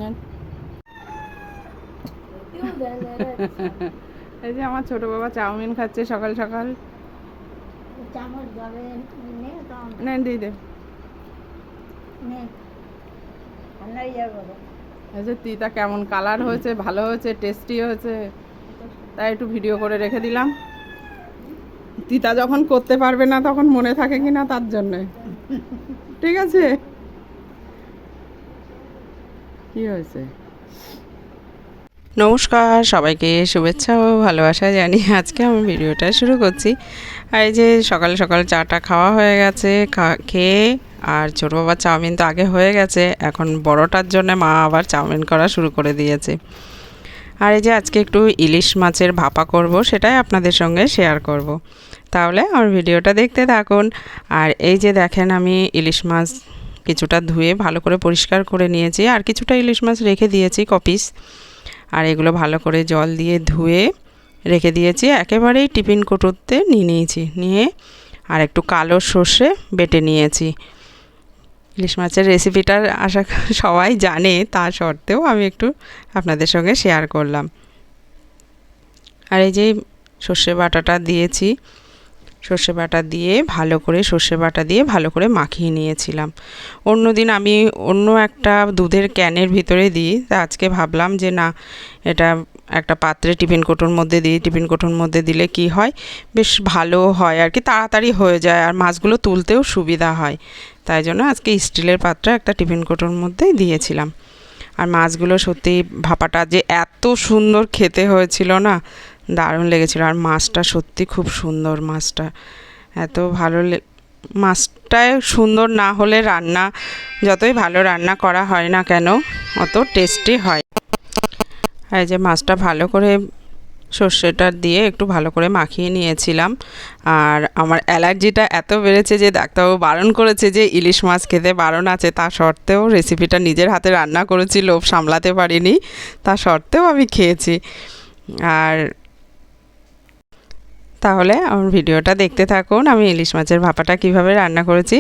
নেন। এই যে আমার ছোট বাবা চাউমিন খাচ্ছে সকাল সকাল। নেন দিদি। এই যে তিতা কেমন কালার হয়েছে, ভালো হয়েছে, টেস্টি হয়েছে, তাই একটু ভিডিও করে রেখে দিলাম। তিতা যখন করতে পারবে না তখন মনে থাকে কিনা তার জন্যে। ঠিক আছে, কি হয়েছে? নমস্কার সবাইকে, শুভেচ্ছা ও ভালোবাসা জানি। আজকে আমি ভিডিওটা শুরু করছি। আর এই যে সকাল সকাল চাটা খাওয়া হয়ে গেছে, খেয়ে আর ছোটো বাবার চাউমিন তো আগে হয়ে গেছে, এখন বড়টার জন্য মা আবার চাউমিন করা শুরু করে দিয়েছে। আর এই যে আজকে একটু ইলিশ মাছের ভাপা করব, সেটাই আপনাদের সঙ্গে শেয়ার করব। তাহলে আমার ভিডিওটা দেখতে থাকুন। আর এই যে দেখেন, আমি ইলিশ মাছ কিছুটা ধুয়ে ভালো করে পরিষ্কার করে নিয়েছি, আর কিছুটা ইলিশ মাছ রেখে দিয়েছি কপিস। আর এগুলো ভালো করে জল দিয়ে ধুয়ে রেখে দিয়েছি, একেবারেই টিফিন কৌটোতে নিয়েছি, নিয়ে আর একটু কালো সর্ষে বেটে নিয়েছি। ইলিশ মাছের রেসিপিটা আশা সবাই জানে, তা সত্ত্বেও আমি একটু আপনাদের সঙ্গে শেয়ার করলাম। আর এই যে সর্ষে বাটাটা দিয়েছি, সর্ষে বাটা দিয়ে ভালো করে মাখিয়ে নিয়েছিলাম। অন্যদিন আমি অন্য একটা দুধের ক্যানের ভিতরে দিই, তা আজকে ভাবলাম যে না, এটা একটা পাত্রে টিফিন কৌটোর মধ্যে দিই। টিফিন কৌটোর মধ্যে দিলে কি হয়, বেশ ভালো হয় আর কি, তাড়াতাড়ি হয়ে যায়, আর মাছগুলো তুলতেও সুবিধা হয়। তাই জন্য আজকে স্টিলের পাত্রে একটা টিফিন কৌটোর মধ্যেই দিয়েছিলাম। আর মাছগুলো সত্যি ভাপাটা যে এত সুন্দর খেতে হয়েছিল না, দারুণ লেগেছিল। আর মাছটা সত্যি খুব সুন্দর, মাছটা এত ভালো মাছটায় সুন্দর না হলে রান্না যতই ভালো রান্না করা হয় না কেন, অত টেস্টি হয়। আর এই যে মাছটা ভালো করে সর্ষেটা দিয়ে একটু ভালো করে মাখিয়ে নিয়েছিলাম। আর আমার অ্যালার্জিটা এত বেড়েছে যে ডাক্তারবাবু বারণ করেছে যে ইলিশ মাছ খেতে বারণ আছে, তা সত্ত্বেও রেসিপিটা নিজের হাতে রান্না করেছি, লোভ সামলাতে পারিনি, তা সত্ত্বেও আমি খেয়েছি। আর তাহলে আমার ভিডিওটা দেখতে থাকুন, আমি ইলিশ মাছের ভাপাটা কিভাবে রান্না করেছি।